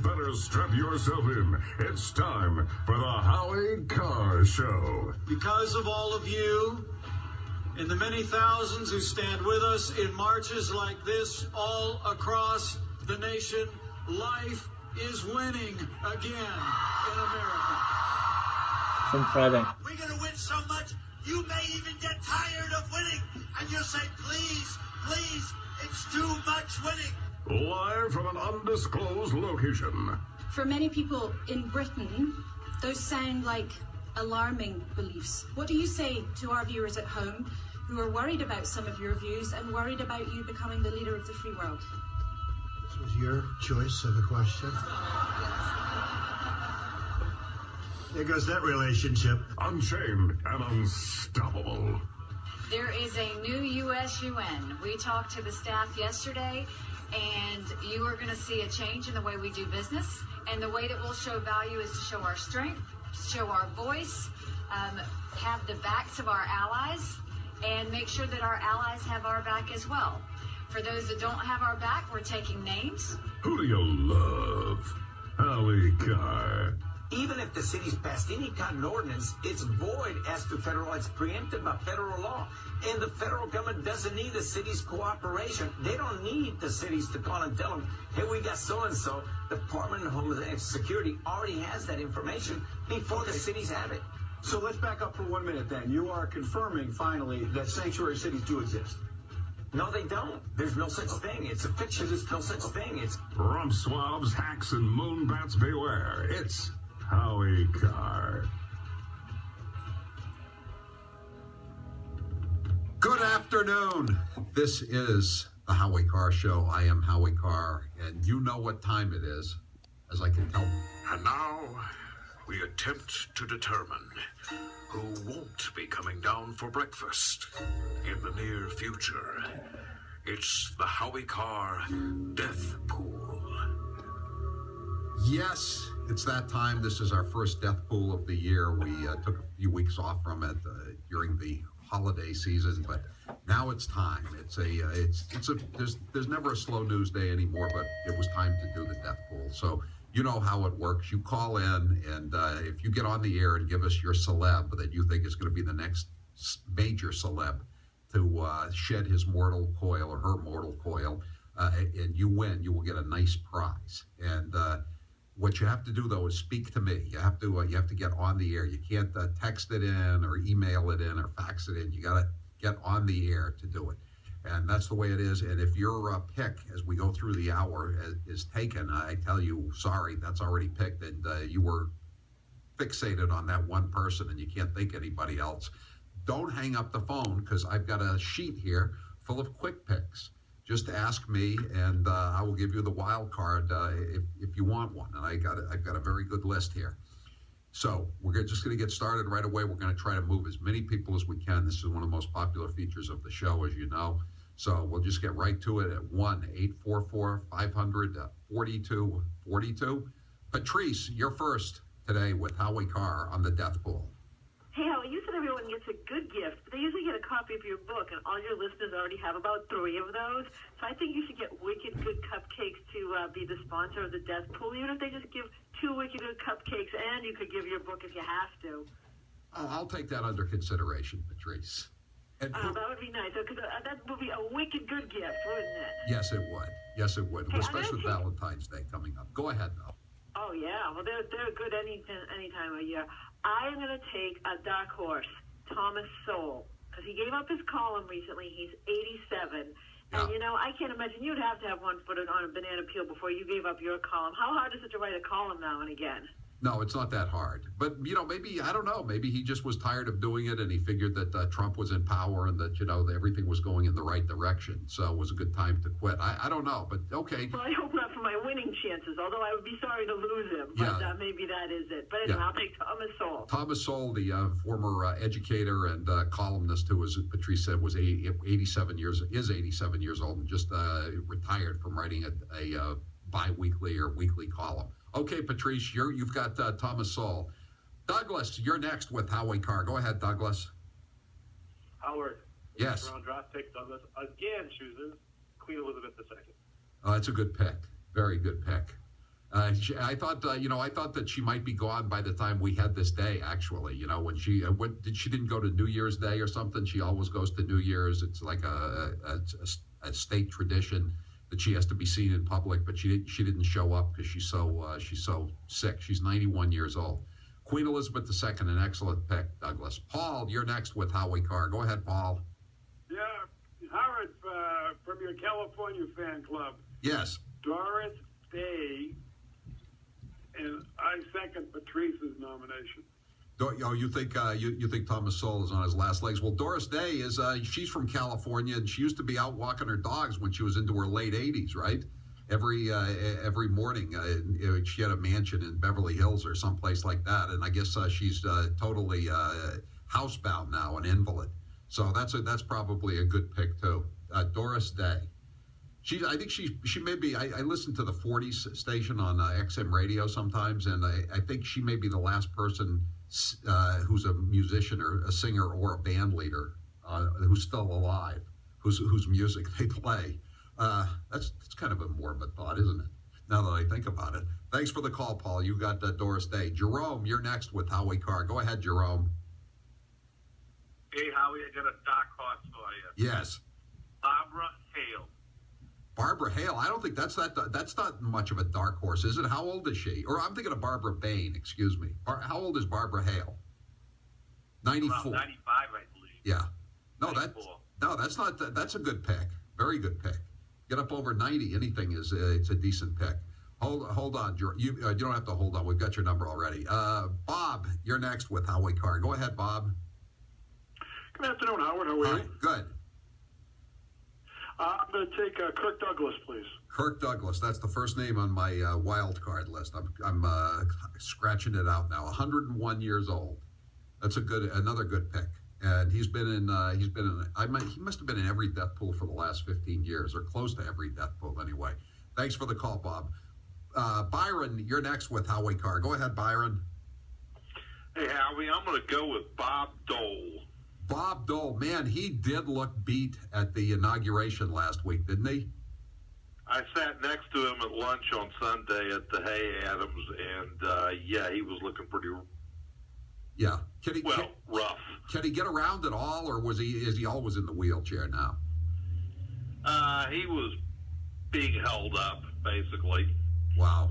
better strap yourself in. It's time for the Howie Carr Show. Because of all of you and the many thousands who stand with us in marches like this all across the nation, life is winning again in America. From Friday. We're going to win so much, you may even get tired of winning. And you'll say, please, please, it's too much winning. Live from an undisclosed location. For many people in Britain, those sound like alarming beliefs. What do you say to our viewers at home who are worried about some of your views and worried about you becoming the leader of the free world? This was your choice of a question. There goes that relationship. Unchained and unstoppable. There is a new U.S. UN. We talked to the staff yesterday, and you are going to see a change in the way we do business. And the way that we'll show value is to show our strength, show our voice, have the backs of our allies, and make sure that our allies have our back as well. For those that don't have our back, we're taking names. Who do you love? Howie Carr. Even if the city's passed any kind of ordinance, it's void as to federal. It's preempted by federal law. And the federal government doesn't need the city's cooperation. They don't need the cities to call and tell them, hey, we got so-and-so. The Department of Homeland Security already has that information before the cities have it. So let's back up for 1 minute then. You are confirming, finally, that sanctuary cities do exist. No, they don't. There's no such thing. It's a fiction. There's no such thing. It's Rump swabs, hacks, and moonbats beware. It's Howie Carr. Good afternoon. This is the Howie Carr Show. I am Howie Carr, and you know what time it is, as I can tell. And now we attempt to determine who won't be coming down for breakfast in the near future. It's the Howie Carr Death Pool. Yes, it's that time. This is our first death pool of the year. We took a few weeks off from it during the holiday season, but now it's time. There's never a slow news day anymore, but it was time to do the death pool. So you know how it works. You call in, and if you get on the air and give us your celeb that you think is going to be the next major celeb to shed his mortal coil or her mortal coil, and you win, you will get a nice prize. And what you have to do, though, is speak to me. You have to get on the air. You can't text it in or email it in or fax it in. You got to get on the air to do it. And that's the way it is. And if your pick, as we go through the hour, is taken, I tell you, sorry, that's already picked. And you were fixated on that one person and you can't think anybody else. Don't hang up the phone, because I've got a sheet here full of quick picks. Just ask me, and I will give you the wild card if you want one. And I've got a very good list here. So we're just going to get started right away. We're going to try to move as many people as we can. This is one of the most popular features of the show, as you know. So we'll just get right to it at 1-844-500-4242. Patrice, you're first today with Howie Carr on the death pool. Hey, Howie, you said everyone gets a good gift, but they usually get a copy of your book, and all your listeners already have about 3 of those. So I think you should get Wicked Good Cupcakes to be the sponsor of the death pool, even if they just give 2 Wicked Good Cupcakes, and you could give your book if you have to. I'll take that under consideration, Patrice. That would be nice, because that would be a wicked good gift, wouldn't it? Yes, it would. Yes, it would, hey, especially with Valentine's Day coming up. Go ahead, though. Oh, yeah. Well, they're good any time of year. I am going to take a dark horse, Thomas Sowell, because he gave up his column recently. He's 87. Yeah. And, I can't imagine you'd have to have one foot on a banana peel before you gave up your column. How hard is it to write a column now and again? No, it's not that hard. But, maybe, I don't know, maybe he just was tired of doing it and he figured that Trump was in power and that, everything was going in the right direction. So it was a good time to quit. I don't know, but okay. Well, I hope not for my winning chances, although I would be sorry to lose him. But maybe that is it. But anyway, I'll take Thomas Sowell. Thomas Sowell, the former educator and columnist who, as Patrice said, is 87 years old and just retired from writing a bi-weekly or weekly column. Okay, Patrice, you've got Thomas Sowell. Douglas, you're next with Howie Carr. Go ahead, Douglas. Howard. Yes. Round draft pick, Douglas again chooses Queen Elizabeth II. Oh, that's a good pick. Very good pick. I thought, I thought that she might be gone by the time we had this day. Actually, when she she didn't go to New Year's Day or something. She always goes to New Year's. It's like a state tradition that she has to be seen in public, but she didn't show up because she's so sick. She's 91 years old. Queen Elizabeth II, an excellent pick, Douglas. Paul, you're next with Howie Carr. Go ahead, Paul. Yeah, Howard, from your California fan club. Yes. Doris Day, and I second Patrice's nomination. You think you think Thomas Sowell is on his last legs? Well, Doris Day is she's from California, and she used to be out walking her dogs when she was into her late 80s, right? Every morning, she had a mansion in Beverly Hills or someplace like that, and I guess she's totally housebound now, an invalid. So that's probably a good pick too. Doris Day. I think she may be. I listen to the 40s station on XM radio sometimes, and I think she may be the last person who's a musician or a singer or a band leader who's still alive, whose music they play. That's kind of a morbid thought, isn't it? Now that I think about it. Thanks for the call, Paul. You got Doris Day. Jerome, you're next with Howie Carr. Go ahead, Jerome. Hey, Howie, I got a dark horse for you. Yes. Barbara Hale. Barbara Hale. I don't think that's not much of a dark horse, is it? How old is she? Or I'm thinking of Barbara Bain. Excuse me. How old is Barbara Hale? 94. Around 95, I believe. Yeah. No, 94. that's not. That's a good pick. Very good pick. Get up over 90. Anything is it's a decent pick. Hold on. You don't have to hold on. We've got your number already. Bob, you're next with Howie Carr. Go ahead, Bob. Good afternoon, Howard. How are you? Good. I'm going to take Kirk Douglas, please. Kirk Douglas. That's the first name on my wild card list. I'm scratching it out now. 101 years old. That's another good pick. And he must have been in every death pool for the last 15 years, or close to every death pool anyway. Thanks for the call, Bob. Byron, you're next with Howie Carr. Go ahead, Byron. Hey, Howie, I'm going to go with Bob Dole. Bob Dole, man, he did look beat at the inauguration last week, didn't he? I sat next to him at lunch on Sunday at the Hay Adams, and he was looking pretty. Yeah, rough. Can he get around at all, or is he always in the wheelchair now? He was being held up, basically. Wow.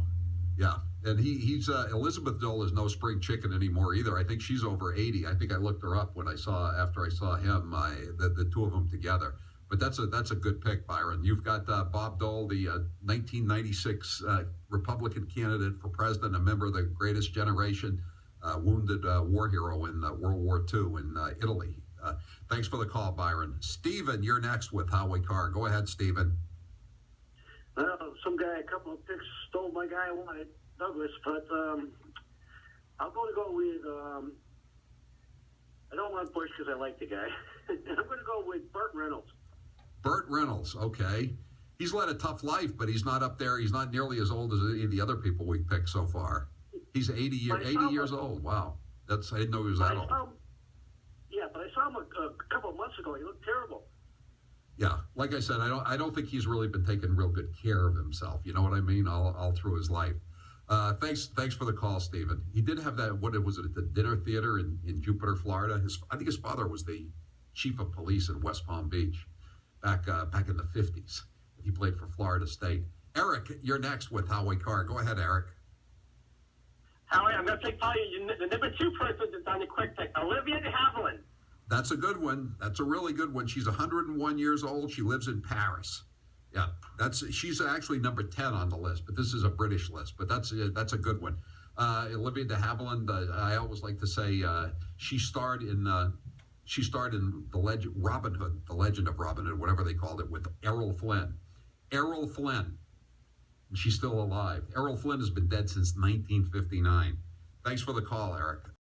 Yeah. And he's Elizabeth Dole is no spring chicken anymore either. I think she's over 80. I think I looked her up after I saw him, the two of them together. But that's a good pick, Byron. You've got Bob Dole, the 1996 Republican candidate for president, a member of the Greatest Generation, wounded war hero in World War II in Italy. Thanks for the call, Byron. Stephen, you're next with Howie Carr. Go ahead, Stephen. Some guy, a couple of picks stole my guy I wanted, Douglas, but I'm going to go with, I don't want Bush because I like the guy. I'm going to go with Burt Reynolds. Burt Reynolds, okay. He's led a tough life, but he's not up there. He's not nearly as old as any of the other people we've picked so far. He's 80 years old. Wow. I didn't know he was that old. But I saw him a couple of months ago. He looked terrible. Yeah, like I said, I don't think he's really been taking real good care of himself. You know what I mean? All through his life. Thanks for the call, Stephen. He did have that. What was it at the Dinner Theater in Jupiter, Florida? I think his father was the chief of police in West Palm Beach back in the 50s. He played for Florida State. Eric, you're next with Howie Carr. Go ahead, Eric. Howie, I'm going to take probably the number 2 person that's on the quick pick, Olivia de Havilland. That's a good one. That's a really good one. She's 101 years old. She lives in Paris. Yeah, she's actually number 10 on the list, but this is a British list. But that's a good one. Olivia de Havilland. I always like to say she starred in the legend Robin Hood, the Legend of Robin Hood, whatever they called it, with Errol Flynn. Errol Flynn. She's still alive. Errol Flynn has been dead since 1959. Thanks for the call, Eric.